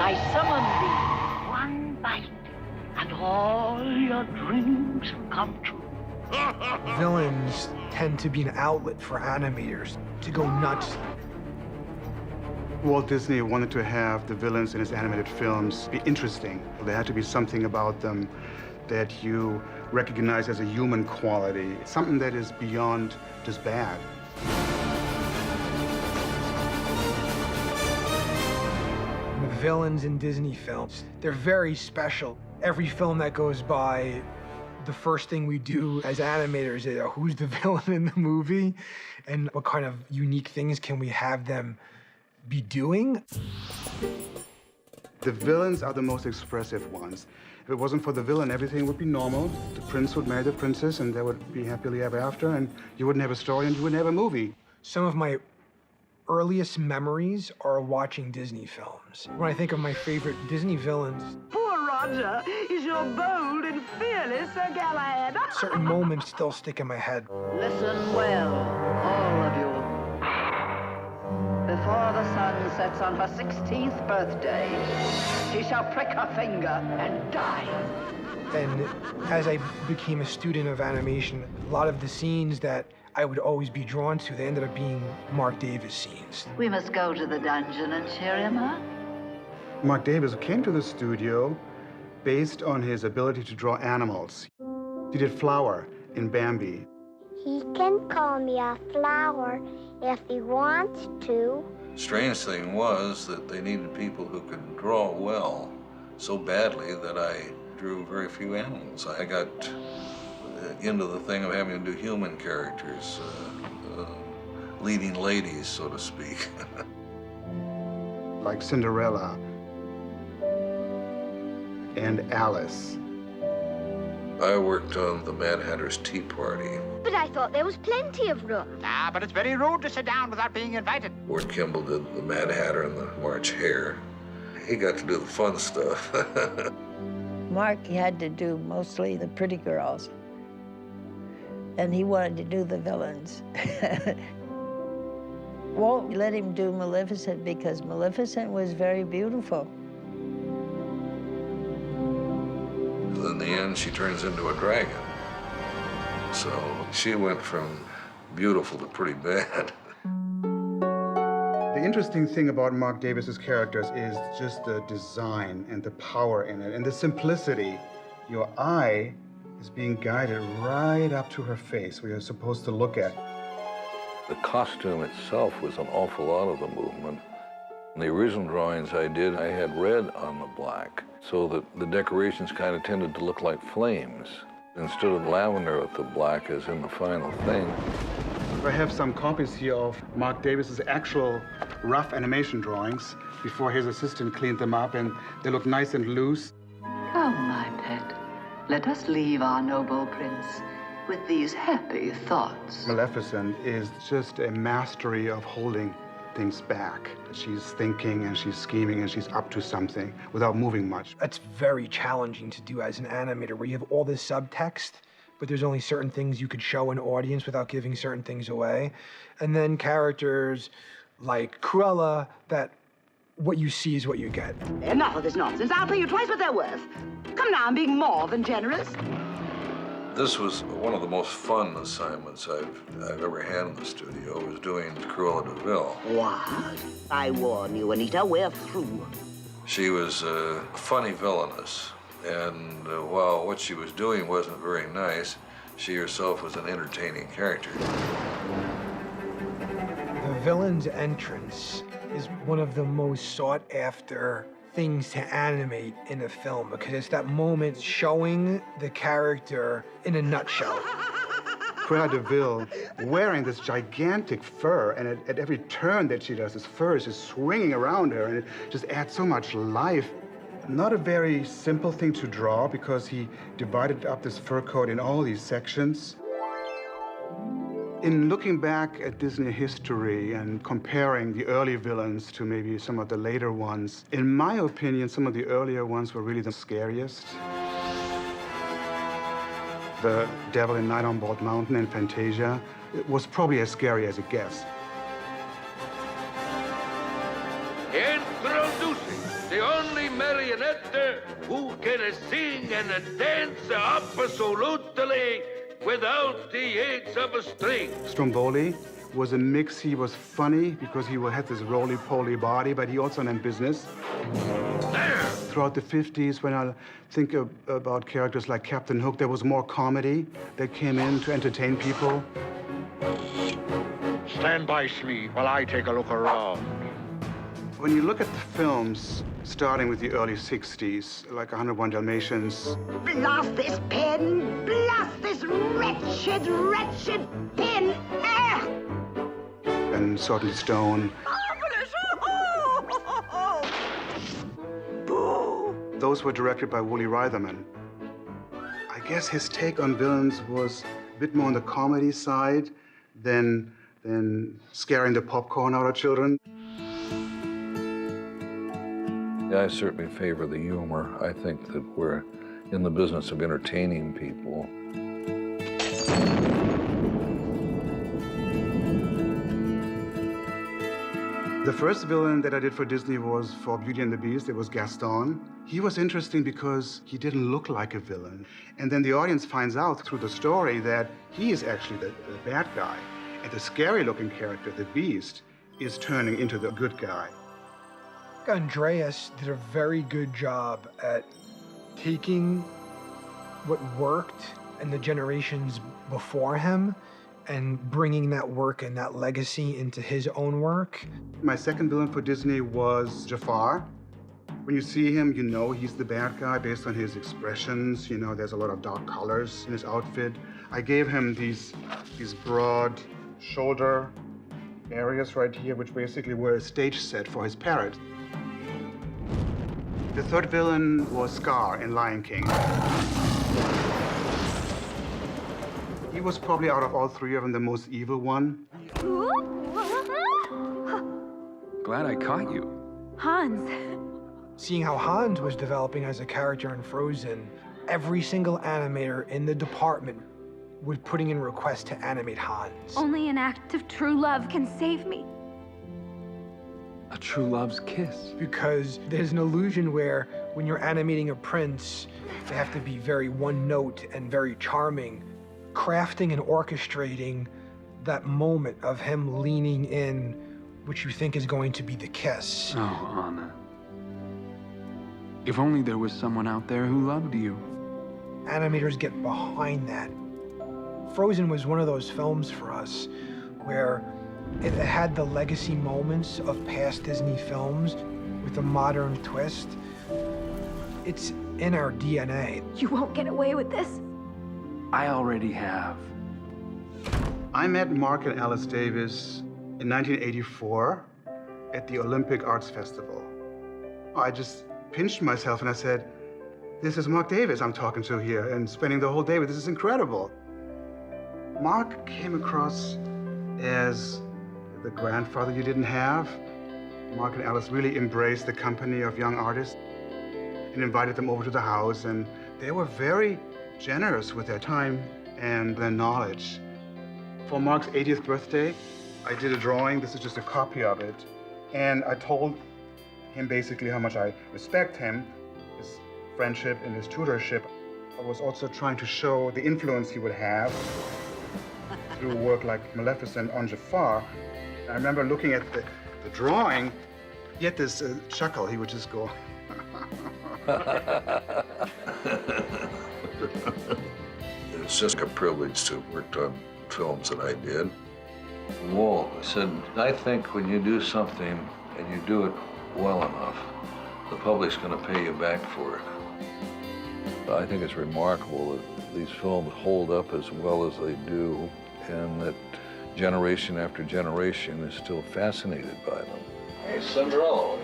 I summon thee. One bite, and all your dreams will come true. Villains tend to be an outlet for animators to go nuts. Walt Disney wanted to have the villains in his animated films be interesting. There had to be something about them that you recognize as a human quality, something that is beyond just bad. The villains in Disney films, they're very special. Every film that goes by, the first thing we do as animators is who's the villain in the movie and what kind of unique things can we have them be doing. The villains are the most expressive ones. If it wasn't for the villain, everything would be normal. The prince would marry the princess and they would be happily ever after, and you wouldn't have a story and you wouldn't have a movie. Some of my earliest memories are watching Disney films. When I think of my favorite Disney villains, Poor Roger is your bold and fearless Sir Galahad. certain moments still stick in my head. Listen well, all of you. Before the sun sets on her 16th birthday, she shall prick her finger and die. And as I became a student of animation, a lot of the scenes that I would always be drawn to, they ended up being Mark Davis scenes. We must go to the dungeon and cheer him up. Mark Davis came to the studio based on his ability to draw animals. He did Flower in Bambi. He can call me a flower if he wants to. Strange thing was that they needed people who could draw well so badly that I drew very few animals. I got into the thing of having to do human characters, leading ladies, so to speak. Like Cinderella and Alice. I worked on the Mad Hatter's Tea Party. But I thought there was plenty of room. Ah, but it's very rude to sit down without being invited. Ward Kimball did the Mad Hatter and the March Hare. He got to do the fun stuff. Mark had to do mostly the pretty girls, and he wanted to do the villains. Walt let him do Maleficent because Maleficent was very beautiful. In the end, she turns into a dragon. So she went from beautiful to pretty bad. The interesting thing about Mark Davis's characters is just the design and the power in it and the simplicity. Your eye is being guided right up to her face, where you're supposed to look at. The costume itself was an awful lot of the movement. In the original drawings I did, I had red on the black, so that the decorations kind of tended to look like flames, instead of lavender with the black as in the final thing. I have some copies here of Mark Davis's actual rough animation drawings before his assistant cleaned them up, and they look nice and loose. Come, my pet. Let us leave our noble prince with these happy thoughts. Maleficent is just a mastery of holding things back. She's thinking and she's scheming and she's up to something without moving much. That's very challenging to do as an animator, where you have all this subtext, but there's only certain things you could show an audience without giving certain things away. And then characters like Cruella, that what you see is what you get. Enough of this nonsense. I'll pay you twice what they're worth. Come now, I'm being more than generous. This was one of the most fun assignments I've ever had in the studio, was doing Cruella de Vil. What? I warn you, Anita, we're through. She was a funny villainess, and while what she was doing wasn't very nice, she herself was an entertaining character. The villain's entrance is one of the most sought after things to animate in a film, because it's that moment showing the character in a nutshell. Cruella de Vil wearing this gigantic fur, and at every turn that she does, this fur is just swinging around her, and it just adds so much life. Not a very simple thing to draw, because he divided up this fur coat in all these sections. In looking back at Disney history and comparing the early villains to maybe some of the later ones, in my opinion, some of the earlier ones were really the scariest. The Devil in Night on Bald Mountain in Fantasia, it was probably as scary as it gets. Introducing the only marionette who can sing and dance absolutely without the aids of a string. Stromboli was a mix. He was funny because he had this roly-poly body, but he also meant business. There! Throughout the 50s, when I think about characters like Captain Hook, there was more comedy that came in to entertain people. Stand by, Smee, while I take a look around. When you look at the films, starting with the early 60s, like 101 Dalmatians. Blast this pen! Blast this wretched, wretched pen! Ah! And Sword and Stone. Those were directed by Woolly Reitherman. I guess his take on villains was a bit more on the comedy side than scaring the popcorn out of children. I certainly favor the humor. I think that we're in the business of entertaining people. The first villain that I did for Disney was for Beauty and the Beast. It was Gaston. He was interesting because he didn't look like a villain. And then the audience finds out through the story that he is actually the bad guy. And the scary-looking character, the Beast, is turning into the good guy. Andreas did a very good job at taking what worked in the generations before him and bringing that work and that legacy into his own work. My second villain for Disney was Jafar. When you see him, you know he's the bad guy based on his expressions. You know, there's a lot of dark colors in his outfit. I gave him these broad shoulder areas right here, which basically were a stage set for his parrot. The third villain was Scar in Lion King. He was probably out of all three of them the most evil one. Glad I caught you. Hans. Seeing how Hans was developing as a character in Frozen, every single animator in the department was putting in requests to animate Hans. Only an act of true love can save me. A true love's kiss. Because there's an illusion where when you're animating a prince, they have to be very one note and very charming. Crafting and orchestrating that moment of him leaning in, which you think is going to be the kiss. Oh, Anna. If only there was someone out there who loved you. Animators get behind that. Frozen was one of those films for us where it had the legacy moments of past Disney films with a modern twist. It's in our DNA. You won't get away with this. I already have. I met Mark and Alice Davis in 1984 at the Olympic Arts Festival. I just pinched myself and I said, this is Mark Davis I'm talking to here and spending the whole day with. This is incredible. Mark came across as the grandfather you didn't have. Mark and Alice really embraced the company of young artists and invited them over to the house, and they were very generous with their time and their knowledge. For Mark's 80th birthday, I did a drawing. This is just a copy of it. And I told him basically how much I respect him, his friendship and his tutorship. I was also trying to show the influence he would have through work like Maleficent on Jafar. I remember looking at the drawing, he had this chuckle. He would just go. It's just a privilege to have worked on films that I did. Walt said, I think when you do something and you do it well enough, the public's going to pay you back for it. I think it's remarkable that these films hold up as well as they do, and that generation after generation is still fascinated by them. Hey, Cinderella.